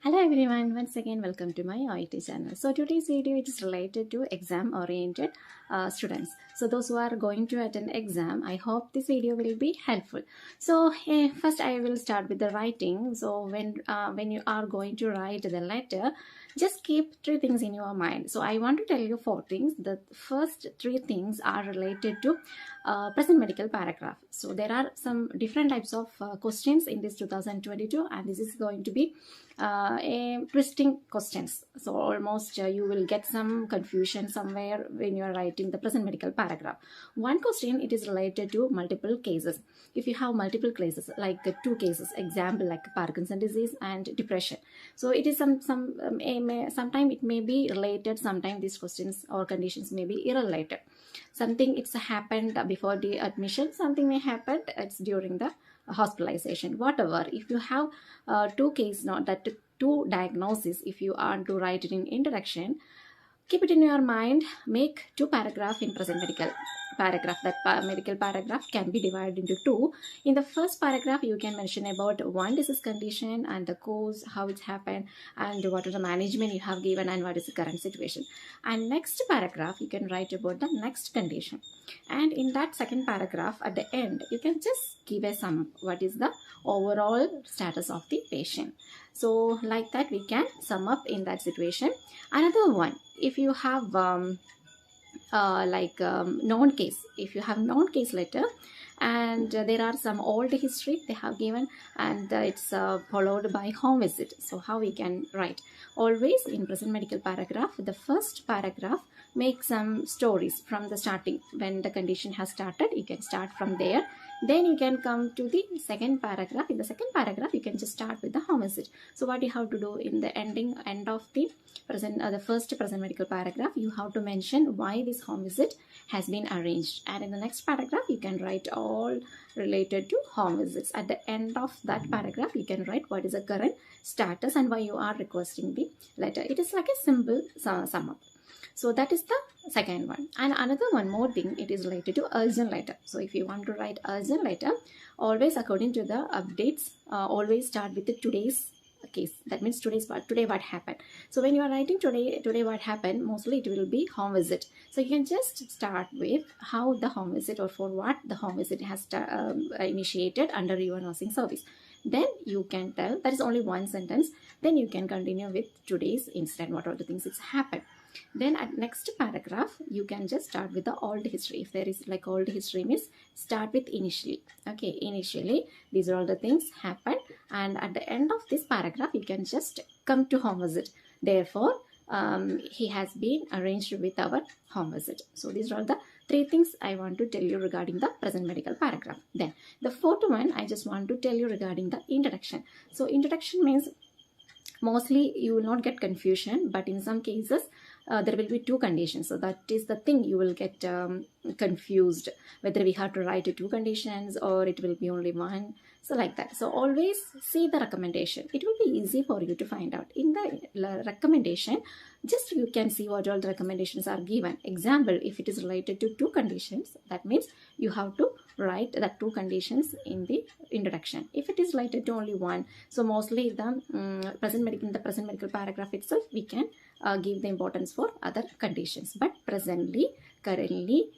Hello everyone, once again welcome to my Oet channel. So today's video is related to exam oriented students. So those who are going to attend exam, I hope this video will be helpful. So first I will start with the writing. So when you are going to write the letter, just keep three things in your mind. So I want to tell you four things. The first three things are related to present medical paragraph. So there are some different types of questions in this 2022, and this is going to be a twisting questions. So almost you will get some confusion somewhere when you are writing the present medical paragraph. One question, it is related to multiple cases. If you have multiple cases, like two cases, example like Parkinson disease and depression, so it is sometimes it may be related, sometimes these questions or conditions may be irrelated. Something it's happened before the admission, something may happen it's during the hospitalization, whatever. If you have two cases, not that two diagnoses, if you are to write it in introduction, keep it in your mind. Make two paragraphs in present medical paragraph. That medical paragraph can be divided into two. In the first paragraph, you can mention about one disease condition and the cause, how it happened, and what are the management you have given, and what is the current situation. And next paragraph, you can write about the next condition. And in that second paragraph, at the end, you can just give a sum. What is the overall status of the patient? So like that, we can sum up in that situation. Another one, if you have non-case, if you have non-case letter and there are some old history they have given, and it's followed by home visit, so how we can write? Always in present medical paragraph, the first paragraph make some stories from the starting. When the condition has started, you can start from there. Then you can come to the second paragraph. In the second paragraph, you can just start with the home visit. So what you have to do in the end of the first present medical paragraph, you have to mention why this home visit has been arranged. And in the next paragraph, you can write all related to home visits. At the end of that paragraph, you can write what is the current status and why you are requesting the letter. It is like a simple sum up. So that is the second one. And another one more thing, it is related to urgent letter. So if you want to write urgent letter, always according to the updates, always start with the today's case. That means today what happened. So when you are writing today what happened, mostly it will be home visit. So you can just start with how the home visit, or for what the home visit has initiated under your nursing service. Then you can tell, that is only one sentence. Then you can continue with today's incident, what are the things that's happened. Then at next paragraph, you can just start with the old history. If there is like old history means start with initially. Okay, initially these are all the things happened, and at the end of this paragraph you can just come to home visit. Therefore he has been arranged with our home visit. So these are all the three things I want to tell you regarding the present medical paragraph. Then the fourth one, I just want to tell you regarding the introduction. So introduction means mostly you will not get confusion, but in some cases there will be two conditions. So that is the thing you will get confused, whether we have to write two conditions or it will be only one. So like that. So always see the recommendation. It will be easy for you to find out. In the recommendation, just you can see what all the recommendations are given. Example, if it is related to two conditions, that means you have to write the two conditions in the introduction. If it is related to only one, so mostly the present medical paragraph itself, we can give the importance for other conditions. But presently, currently,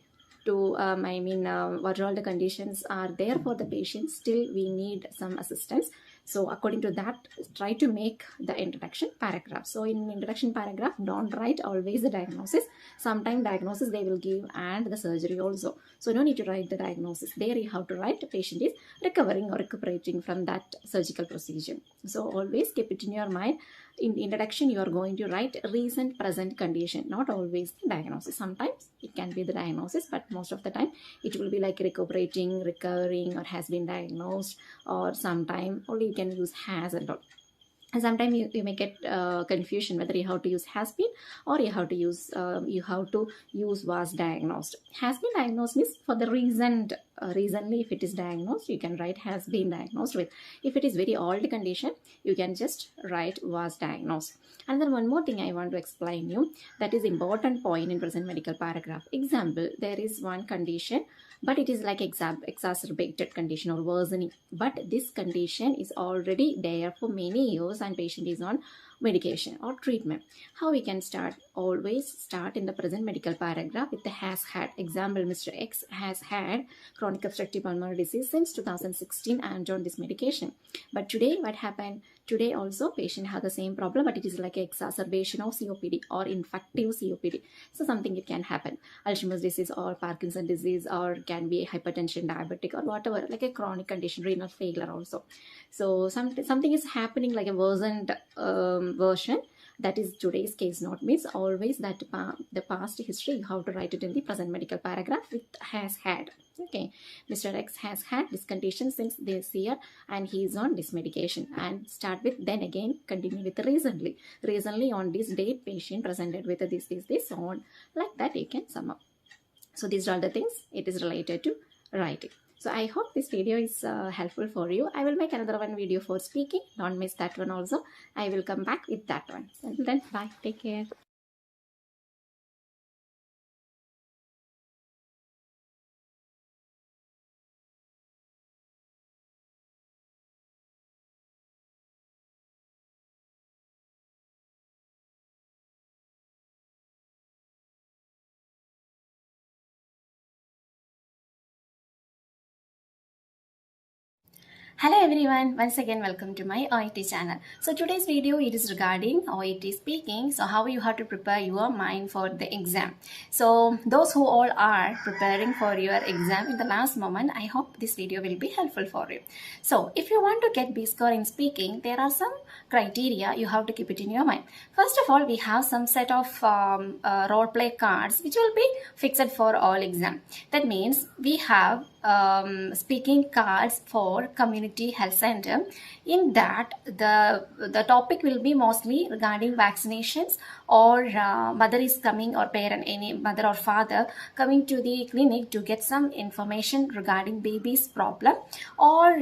to what all the conditions are there for the patient, still we need some assistance. So according to that, try to make the introduction paragraph. So in introduction paragraph, don't write always the diagnosis. Sometimes diagnosis they will give and the surgery also. So no need to write the diagnosis. There you have to write the patient is recovering or recuperating from that surgical procedure. So always keep it in your mind. In the introduction, you are going to write recent present condition, not always the diagnosis. Sometimes it can be the diagnosis, but most of the time it will be like recuperating, recovering, or has been diagnosed, or sometime only you can use has and all. And sometimes you may get confusion whether you have to use has been or you have to use was diagnosed. Has been diagnosed means for the recent recently if it is diagnosed, you can write has been diagnosed with. If it is very old condition, you can just write was diagnosed. And then one more thing I want to explain you, that is important point in present medical paragraph. Example, there is one condition, but it is like exacerbated condition or worsening, but this condition is already there for many years and patient is on medication or treatment. How we can start? Always start in the present medical paragraph with the has had. Example, Mr. X has had chronic obstructive pulmonary disease since 2016 and on this medication. But today what happened? Today also patient has the same problem, but it is like an exacerbation of COPD or infective COPD. So something it can happen. Alzheimer's disease or Parkinson disease, or can be hypertension, diabetic, or whatever, like a chronic condition, renal failure also. So something is happening like a worsened version. That is today's case note. Means always that the past history you have to write it in the present medical paragraph with has had. Okay, Mr. X has had this condition since this year and he is on this medication, and start with then again continue with recently on this date patient presented with this on, like that you can sum up. So these are the things it is related to writing. So I hope this video is helpful for you. I will make another one video for speaking. Don't miss that one also. I will come back with that one. Until then, bye. Take care. Hello everyone, once again welcome to my Oet channel. So today's video it is regarding Oet speaking. So how you have to prepare your mind for the exam. So those who all are preparing for your exam in the last moment, I hope this video will be helpful for you. So if you want to get B score in speaking, there are some criteria you have to keep it in your mind. First of all, we have some set of role play cards which will be fixed for all exam. That means we have speaking cards for community health center. In that the topic will be mostly regarding vaccinations, or mother is coming, or parent, any mother or father coming to the clinic to get some information regarding baby's problem, or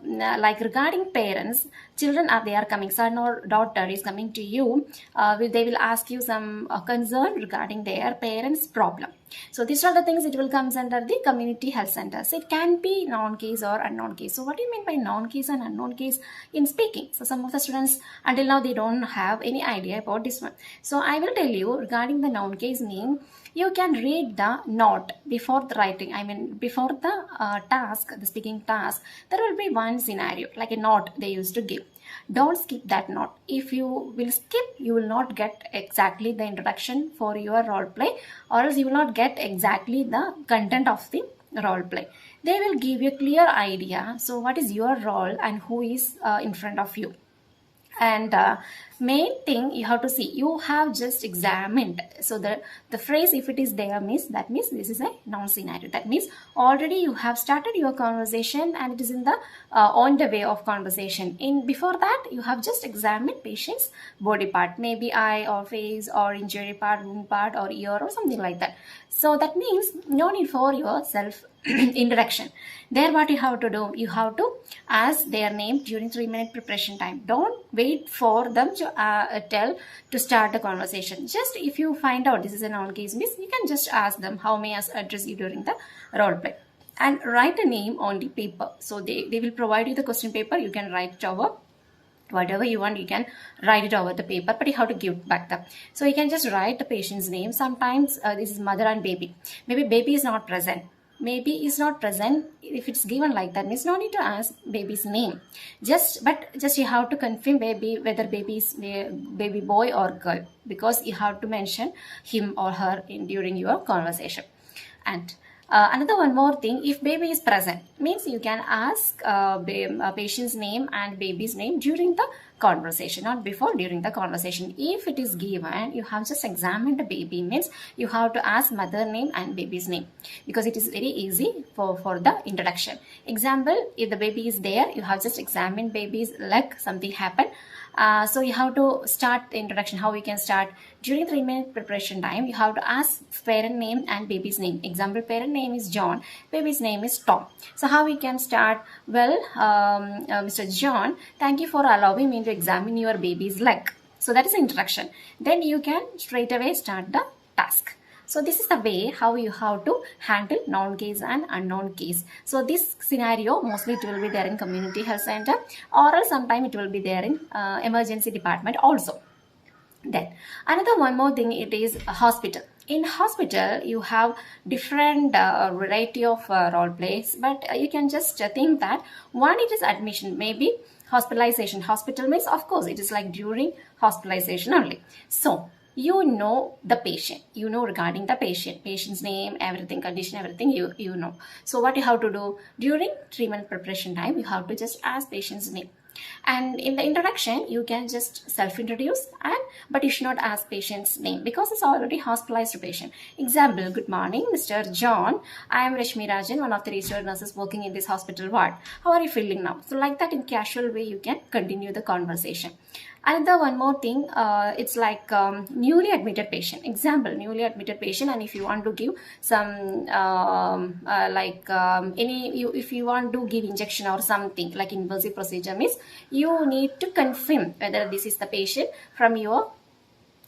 like regarding parents, children are they are coming, son or daughter is coming to you, they will ask you some concern regarding their parents problem. So these are the things it will comes under the community health centers. It can be known case or unknown case. So what do you mean by known case and unknown case in speaking? So some of the students until now they don't have any idea about this one. So I will tell you regarding the known case mean, you can read the note before the writing. I mean before the task, the speaking task, there will be one scenario like a note they used to give. Don't skip that note. If you will skip, you will not get exactly the introduction for your role play, or else you will not get exactly the content of the role play. They will give you a clear idea. So what is your role and who is in front of you. And main thing you have to see, you have just examined. So the phrase if it is there means, that means this is a non scenario. That means already you have started your conversation and it is in the on the way of conversation. In before that you have just examined patient's body part, maybe eye or face or injury part, wound part or ear or something like that. So that means no need for your self introduction. There what you have to do, you have to ask their name during 3-minute preparation time. Don't wait for them to tell to start the conversation. Just if you find out this is a known case miss, you can just ask them how may I address you during the role play, and write a name on the paper. So they will provide you the question paper. You can write it over whatever you want, you can write it over the paper, but you have to give back them. So you can just write the patient's name. Sometimes this is mother and baby, maybe baby is not present, maybe is not present. If it's given like that means no need to ask baby's name, just you have to confirm baby whether baby is baby boy or girl, because you have to mention him or her during your conversation. And another one more thing, if baby is present means you can ask patient's name and baby's name during the conversation, not before, during the conversation. If it is given, you have just examined the baby means you have to ask mother name and baby's name, because it is very easy for the introduction. Example, if the baby is there, you have just examined baby's leg, something happened, So you have to start the introduction. How you can start during 3-minute preparation time? You have to ask parent name and baby's name. Example, parent name is John, baby's name is Tom. So how we can start? Well, Mr. John, thank you for allowing me to examine your baby's leg. So that is the introduction. Then you can straight away start the task. So this is the way how you have to handle known case and unknown case. So this scenario mostly it will be there in community health center, or else sometime it will be there in emergency department also. Then another one more thing, it is a hospital. In hospital you have different variety of role plays, but you can just think that one, it is admission, maybe hospitalization. Hospital means of course it is like during hospitalization only. So you know the patient, you know regarding the patient's name, everything, condition, everything you know. So what you have to do during treatment preparation time, you have to just ask patient's name. And in the introduction you can just self-introduce, but you should not ask patient's name because it's already hospitalized patient. Example, good morning Mr. John, I am Rashmi Rajan, one of the registered nurses working in this hospital ward. How are you feeling now? So like that, in casual way you can continue the conversation. Another one more thing, it's like newly admitted patient. Example, newly admitted patient, and if you want to give some if you want to give injection or something like invasive procedure means, you need to confirm whether this is the patient from your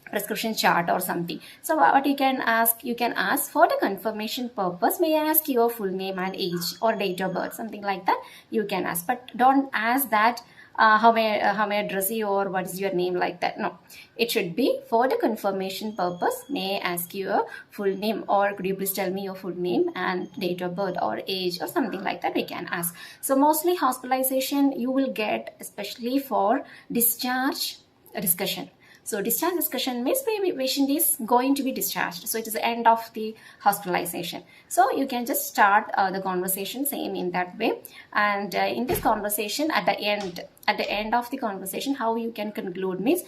prescription chart or something. So what you can ask for the confirmation purpose, may I ask your full name and age or date of birth, something like that you can ask. But don't ask that how may I address you or what is your name, like that. No, it should be for the confirmation purpose. May I ask you a full name, or could you please tell me your full name and date of birth or age or something like that we can ask. So mostly hospitalization you will get, especially for discharge discussion. So discharge discussion means patient is going to be discharged. So it is the end of the hospitalization. So you can just start the conversation same in that way. And in this conversation, at the end of the conversation, how you can conclude means,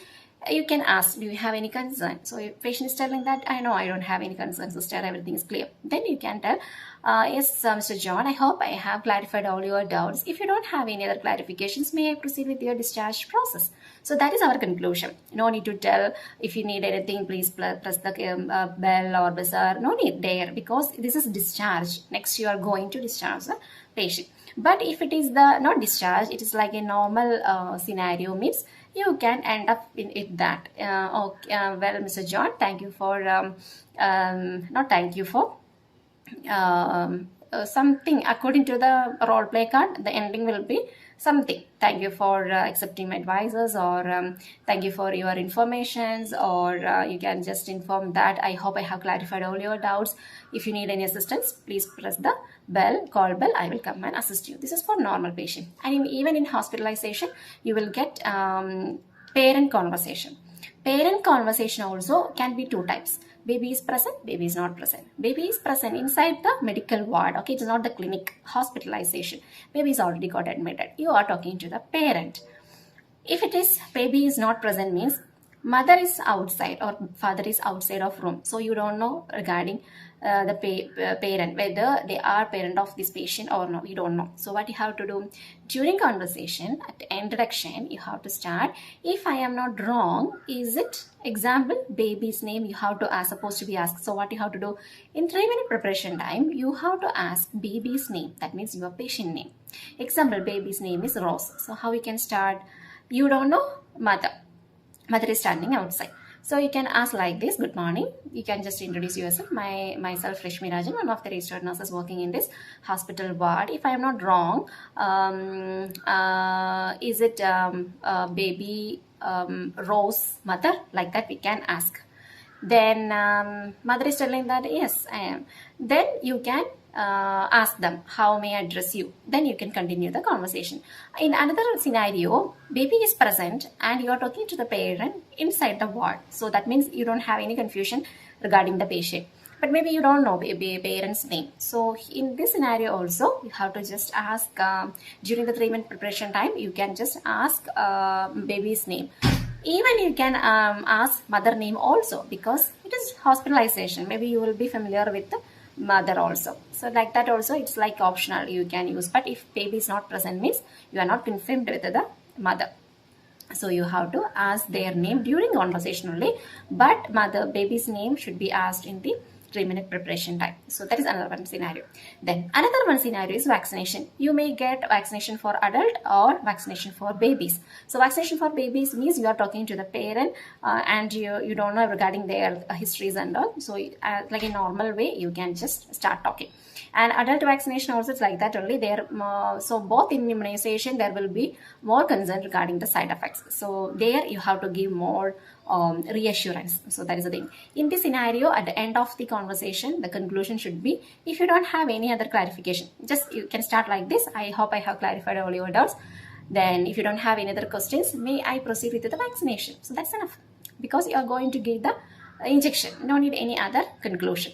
you can ask, do you have any concern? So if patient is telling that, I know I don't have any concern, sister, everything is clear. Then you can tell, yes, Mr. John, I hope I have clarified all your doubts. If you don't have any other clarifications, may I proceed with your discharge process? So that is our conclusion. No need to tell, if you need anything, please press the bell or buzzer. No need there, because this is discharge. Next you are going to discharge the patient. But if it is the not discharge, it is like a normal scenario means, you can end up in it that well, Mr. John, thank you for not thank you for something according to the role play card. The ending will be something, thank you for accepting my advices, or thank you for your informations, or you can just inform that I hope I have clarified all your doubts. If you need any assistance, please press the bell, call bell, I will come and assist you. This is for normal patient. And even in hospitalization you will get parent conversation. Parent conversation also can be two types. Baby is present, baby is not present. Baby is present inside the medical ward. Okay, it is not the clinic hospitalization. Baby is already got admitted. You are talking to the parent. If it is baby is not present means, mother is outside or father is outside of room. So you don't know regarding the parent, whether they are parent of this patient or no, you don't know. So what you have to do during conversation, at the introduction, you have to start, if I am not wrong, is it, example, baby's name you have to ask, supposed to be asked. So what you have to do in 3-minute preparation time, you have to ask baby's name, that means your patient name. Example, baby's name is Rose. So how you can start? You don't know mother is standing outside. So you can ask like this, good morning. You can just introduce yourself. Myself Rashmi Rajan, one of the registered nurses working in this hospital ward. If I am not wrong, is it baby Rose mother? Like that we can ask. Then mother is telling that yes I am. Then you can ask them, how may I address you? Then you can continue the conversation. In another scenario, baby is present and you are talking to the parent inside the ward. So that means you don't have any confusion regarding the patient. But maybe you don't know baby parent's name. So in this scenario also, you have to just ask during the 3-minute preparation time, you can just ask baby's name. Even you can ask mother name also, because it is hospitalization. Maybe you will be familiar with the mother also. So like that also, it's like optional, you can use. But if baby is not present means you are not confirmed with the mother. So you have to ask their name during conversation only, but mother baby's name should be asked in the 3-minute preparation time. So that is another one scenario. Then another one scenario is vaccination. You may get vaccination for adult or vaccination for babies. So vaccination for babies means you are talking to the parent and you don't know regarding their histories and all. So like a normal way, you can just start talking. And adult vaccination also is like that only. There, so both in immunization there will be more concern regarding the side effects. So there you have to give more reassurance. So that is the thing. In this scenario, at the end of the conversation, the conclusion should be, if you don't have any other clarification, just you can start like this. I hope I have clarified all your doubts. Then if you don't have any other questions, may I proceed with the vaccination? So that's enough, because you are going to give the injection. No need any other conclusion.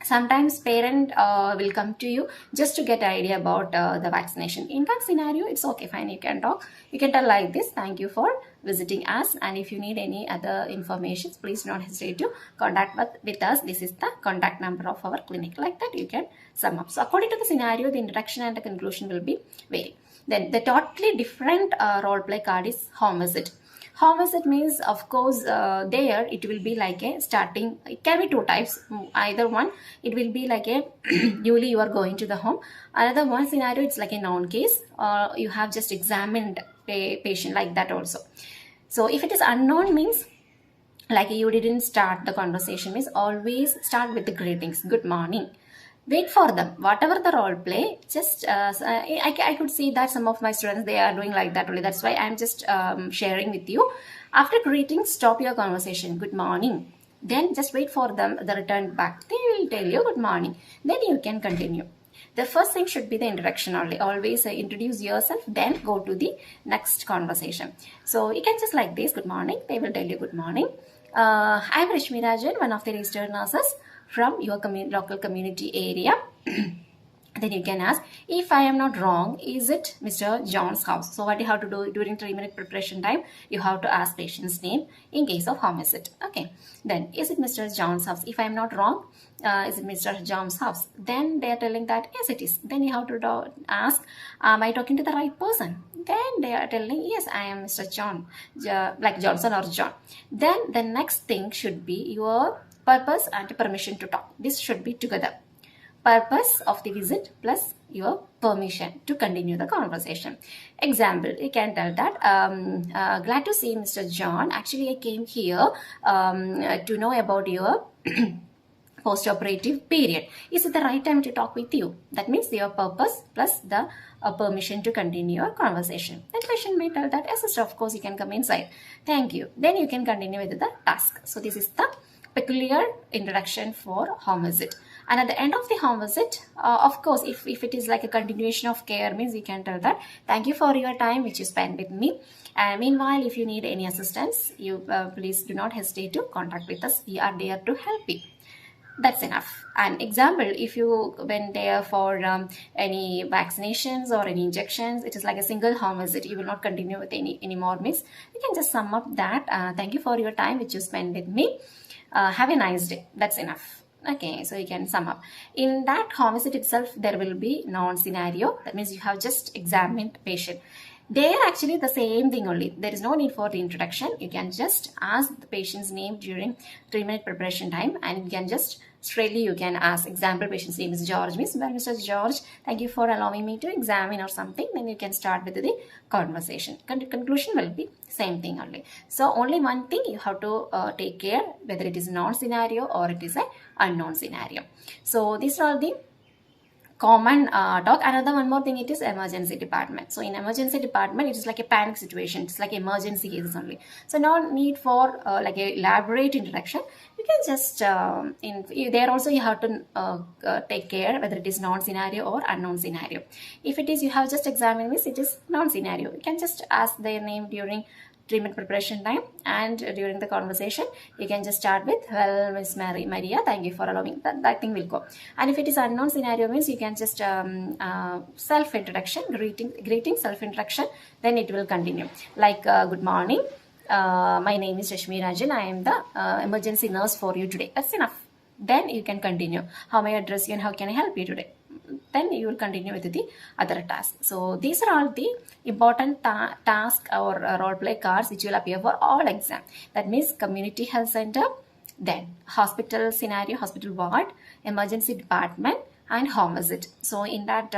Sometimes parent will come to you just to get idea about the vaccination. In that scenario, it's okay, fine, you can talk. You can tell like this: thank you for visiting us, and if you need any other information, please don't hesitate to contact with us. This is the contact number of our clinic. Like that you can sum up. So according to the scenario, the introduction and the conclusion will be vary. Then the totally different role play card is home visit. Home visit means, of course, there it will be like a starting. It can be two types. Either one, it will be like a newly you are going to the home. Another one scenario, it's like a noun case. You have just examined a patient, like that also. So if it is unknown means, like you didn't start the conversation, means always start with the greetings. Good morning. Wait for them. Whatever the role play, just I could see that some of my students, they are doing like that only. That's why I'm just sharing with you. After greeting, stop your conversation. Good morning. Then just wait for them, the return back. They will tell you good morning. Then you can continue. The first thing should be the introduction only. Always introduce yourself, then go to the next conversation. So you can just like this: good morning. They will tell you good morning. I'm Rashmi Rajan, one of the registered nurses from your local community area. Then you can ask, if I am not wrong, is it Mr. John's house? So what you have to do during 3-minute preparation time, you have to ask patient's name in case of home visit. Okay. Then, is it Mr. John's house? If I am not wrong, is it Mr. John's house? Then they are telling that yes, it is. Then you have to ask, am I talking to the right person? Then they are telling, yes, I am Mr. John, like Johnson or John. Then the next thing should be your purpose and permission to talk. This should be together. Purpose of the visit plus your permission to continue the conversation. Example, you can tell that, glad to see Mr. John. Actually, I came here to know about your post-operative period. Is it the right time to talk with you? That means your purpose plus the permission to continue your conversation. The patient may tell that, yes, sister, of course, you can come inside. Thank you. Then you can continue with the task. So this is the peculiar introduction for home visit. And at the end of the home visit, of course, if it is like a continuation of care, means you can tell that, thank you for your time which you spent with me. And meanwhile, if you need any assistance, you please do not hesitate to contact with us. We are there to help you. That's enough. An example, if you went there for any vaccinations or any injections, it is like a single home visit. You will not continue with any more, means you can just sum up that, thank you for your time which you spent with me. Have a nice day. That's enough. Okay, so you can sum up. In that home visit itself, there will be non-scenario. That means you have just examined patient. They are actually the same thing only. There is no need for the introduction. You can just ask the patient's name during 3-minute preparation time, and you can just straightly you can ask. Example, patient's name is George. Miss, well, Mr. George, thank you for allowing me to examine or something. Then you can start with the conversation. Conclusion will be same thing only. So only one thing you have to take care, whether it is non-scenario or it is a unknown scenario. So these are all the common talk. Another one more thing, it is emergency department. So in emergency department, it is like a panic situation. It's like emergency cases only. So no need for like a elaborate introduction. You can just there also you have to take care whether it is non-scenario or unknown scenario. If it is you have just examined, means it is non-scenario. You can just ask their name during 3-minute preparation time, and during the conversation you can just start with, well, Miss Maria, thank you for allowing that thing will go. And if it is unknown scenario, means you can just self-introduction, greeting, self-introduction, then it will continue like good morning, my name is Rashmi Rajan, I am the emergency nurse for you today. That's enough. Then you can continue, how may I address you and how can I help you today? then you will continue with the other task. So these are all the important task or role play cards which will appear for all exam. That means community health center, then hospital scenario, hospital ward, emergency department, and home visit. So in that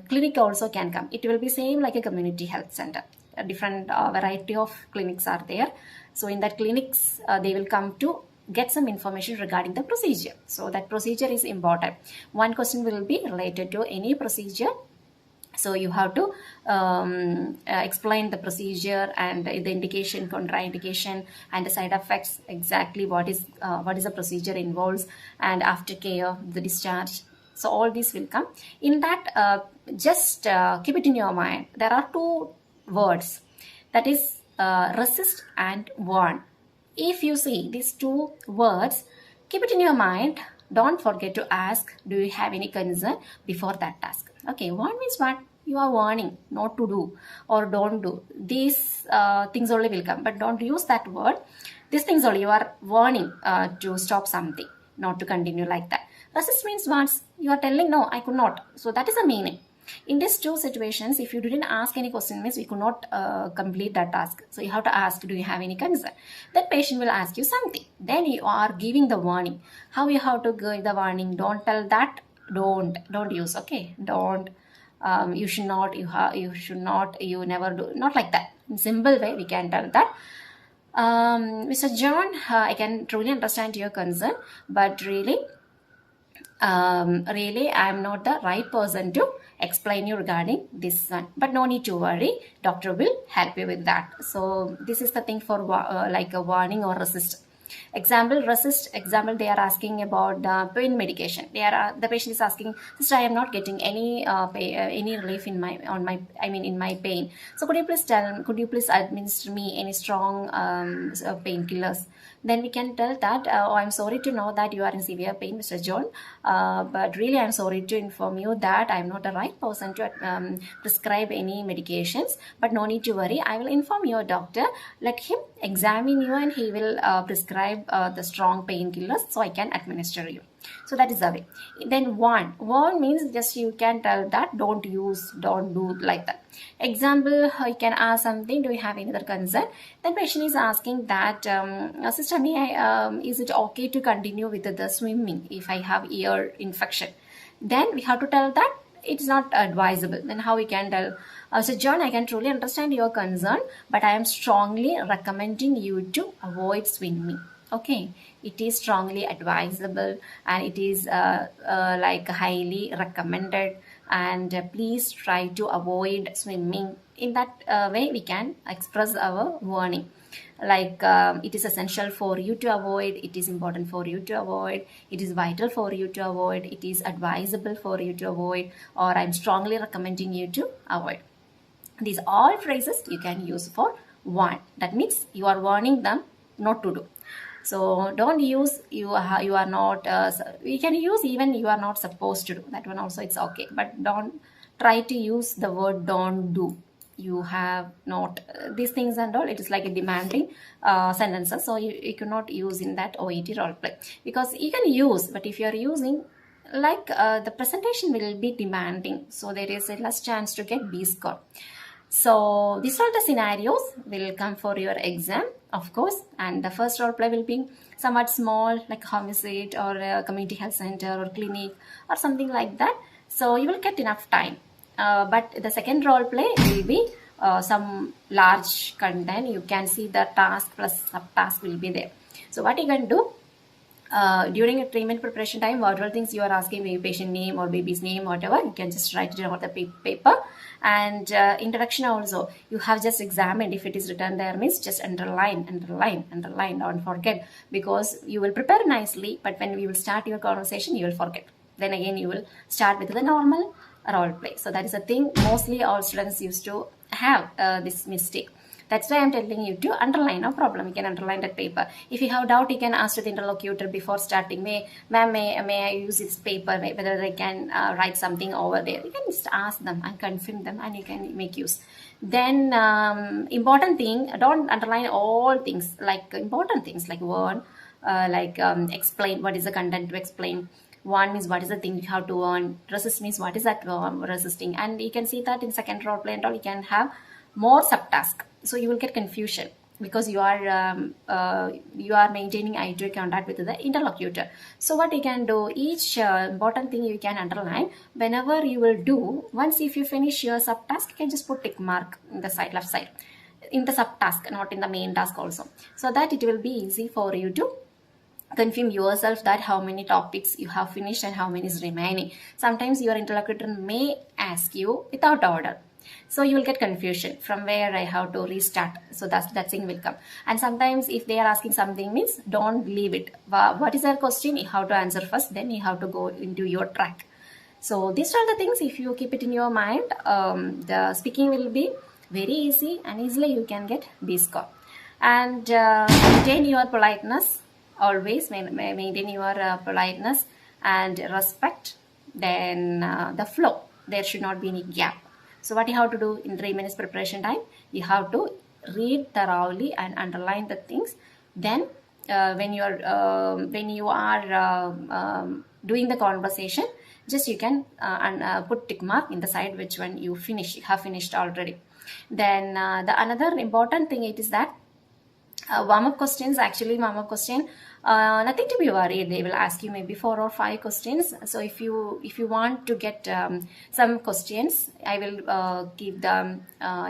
clinic also can come. It will be same like a community health center. A different variety of clinics are there. So in that clinics they will come to get some information regarding the procedure. So that procedure is important. One question will be related to any procedure. So you have to explain the procedure and the indication, contraindication, and the side effects, exactly what is the procedure involves, and aftercare, the discharge. So all these will come. In that, just keep it in your mind. There are two words, that is resist and warn. If you see these two words, keep it in your mind. Don't forget to ask, do you have any concern before that task? Okay, warn means what? You are warning not to do or don't do. These things only will come, but don't use that word. These things only, you are warning to stop something, not to continue like that. Resist means what? You are telling, no, I could not. So that is the meaning. In these two situations, if you didn't ask any question, means we could not complete that task. So you have to ask, do you have any concern? That patient will ask you something. Then you are giving the warning. How you have to give the warning? Don't tell that. Don't use. Okay, don't. You should not. You should not. You never do. Not like that. In simple way, we can tell that. Mr. John, I can truly understand your concern, but really, I'm not the right person to explain you regarding this one. But no need to worry, doctor will help you with that. So this is the thing for like a warning or resist. Example, resist. Example, they are asking about pain medication. The patient is asking, sister, I am not getting any any relief in my pain. So could you please administer me any strong painkillers? Then we can tell that, oh, I'm sorry to know that you are in severe pain, Mr. John, but really I'm sorry to inform you that I'm not the right person to prescribe any medications, but no need to worry. I will inform your doctor, let him examine you, and he will prescribe the strong painkillers so I can administer you. So that is the way. Then warn means just you can tell that don't use, don't do like that. Example, you can ask something, do you have any other concern? Then patient is asking that, sister, is it okay to continue with the swimming if I have ear infection? Then we have to tell that it's not advisable. Then how we can tell, so John, I can truly understand your concern, but I am strongly recommending you to avoid swimming. Okay, it is strongly advisable and it is like highly recommended, and please try to avoid swimming. In that way we can express our warning, like it is essential for you to avoid, it is important for you to avoid, it is vital for you to avoid, it is advisable for you to avoid, or I'm strongly recommending you to avoid. These all phrases you can use for warn. That means you are warning them not to do. So don't use you are not, we can use even you are not supposed to do. That one also it's okay, but don't try to use the word don't do. You have not these things and all. It is like a demanding sentences, so you cannot use in that OET role play, because you can use, but if you are using like the presentation will be demanding, so there is a less chance to get B score. So these are the scenarios will come for your exam, of course, and the first role play will be somewhat small, like home visit or a community health center or clinic or something like that. So you will get enough time. But the second role play will be some large content. You can see the task plus subtask will be there. So what you can do, during a treatment preparation time, whatever things you are asking, maybe patient name or baby's name, whatever, you can just write it on the paper. And introduction also, you have just examined. If it is written there, means just underline, don't forget, because you will prepare nicely, but when we will start your conversation, you will forget. Then again you will start with the normal role play. So that is a thing mostly all students used to have this mistake. That's why I'm telling you to underline. No problem, you can underline that paper. If you have doubt, you can ask to the interlocutor before starting, may I use this paper, whether they can write something over there. You can just ask them and confirm them, and you can make use. Then important thing, don't underline all things, like important things like word, like explain what is the content to explain. One means what is the thing you have to earn. Resist means what is that resisting. And you can see that in second role play and all, you can have more subtask. So you will get confusion because you are maintaining eye-to-eye contact with the interlocutor. So what you can do, each important thing you can underline whenever you will do. Once if you finish your subtask, you can just put tick mark in the side, left side, in the subtask, not in the main task also, so that it will be easy for you to confirm yourself that how many topics you have finished and how many is remaining. Sometimes your interlocutor may ask you without order, so you will get confusion from where I have to restart. So that thing will come. And sometimes if they are asking something, means don't leave it. What is their question? You have to answer first, then you have to go into your track. So these are the things, if you keep it in your mind, the speaking will be very easy and easily you can get B score. And maintain your politeness. Always maintain your politeness and respect. Then the flow, there should not be any gap. So what you have to do in 3 minutes preparation time, you have to read thoroughly and underline the things. Then when you are doing the conversation, just you can put tick mark in the side which one you have finished already. Then the another important thing it is that warm-up questions. Actually, warm-up question, nothing to be worried. They will ask you maybe 4 or 5 questions. So if you want to get some questions, I will give the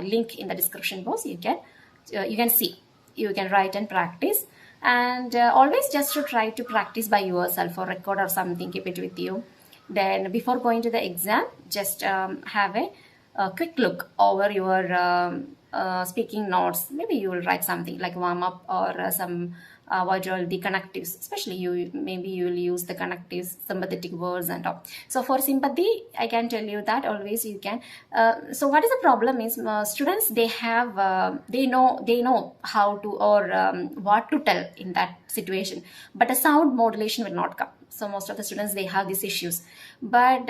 link in the description box. You can see, you can write and practice. And always just to try to practice by yourself or record or something, keep it with you. Then before going to the exam, just have a quick look over your speaking notes. Maybe you will write something like warm up or some what all the connectives, especially maybe you will use the connectives, sympathetic words and all. So for sympathy, I can tell you that always you can. So what is the problem is students, they have they know how to or what to tell in that situation, but a sound modulation will not come. So most of the students, they have these issues, but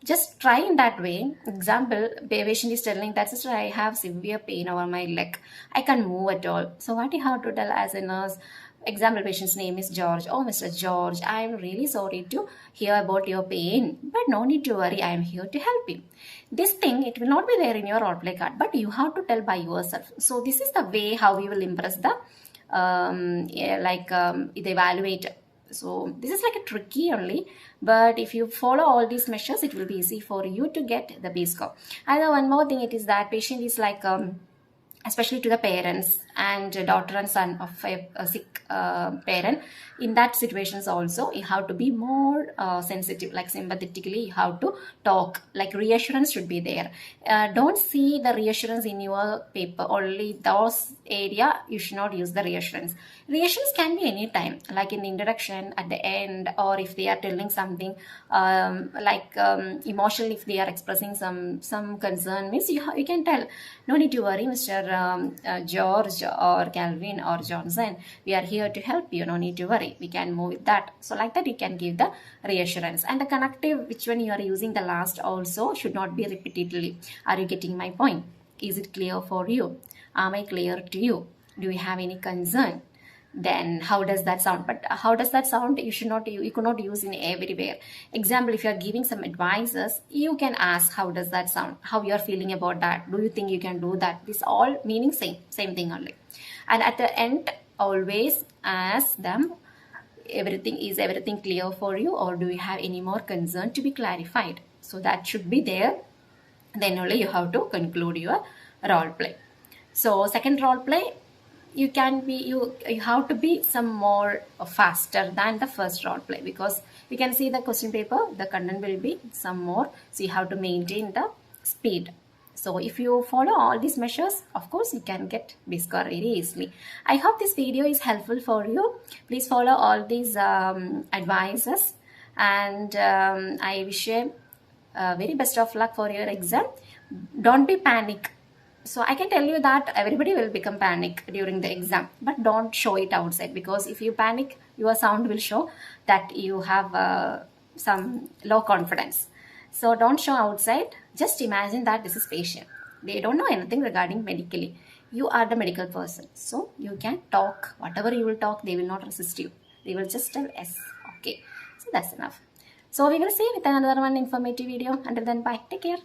just try in that way. Example, patient is telling that, sister, I have severe pain over my leg, I can't move at all. So what you have to tell as a nurse, example, patient's name is George. Oh, Mr. George, I am really sorry to hear about your pain, but no need to worry, I am here to help you. This thing, it will not be there in your role play card, but you have to tell by yourself. So this is the way how you will impress the the evaluator. So this is like a tricky only, but if you follow all these measures, it will be easy for you to get the B score. And one more thing, it is that patient is like especially to the parents and daughter and son of a sick parent. In that situations also, you have to be more sensitive, like sympathetically you have to talk, like reassurance should be there. Don't see the reassurance in your paper, only those area you should not use the reassurance. Reassurance can be any time, like in the introduction, at the end, or if they are telling something emotional, if they are expressing some concern, means you can tell, no need to worry, Mr. George or Calvin or Johnson, we are here to help you, no need to worry, we can move with that. So like that you can give the reassurance. And the connective, which one you are using the last also should not be repeatedly. Are you getting my point? Is it clear for you? Am I clear to you? Do you have any concern? Then how does that sound? But how does that sound? You could not use in everywhere. Example, if you are giving some advices, you can ask, how does that sound? How you are feeling about that? Do you think you can do that? This all meaning same thing only. And at the end, always ask them, is everything clear for you, or do you have any more concern to be clarified? So that should be there. Then only you have to conclude your role play. So second role play, you have to be some more faster than the first role play, because you can see the question paper, the content will be some more, so you have to maintain the speed. So if you follow all these measures, of course you can get B score very easily. I hope this video is helpful for you. Please follow all these advices, and I wish you very best of luck for your exam. Don't be panic. So I can tell you that everybody will become panic during the exam, but don't show it outside, because if you panic, your sound will show that you have some low confidence. So don't show outside. Just imagine that this is patient. They don't know anything regarding medically. You are the medical person, so you can talk whatever you will talk. They will not resist you. They will just tell yes, okay. So that's enough. So we will see with another one informative video. Until then, bye. Take care.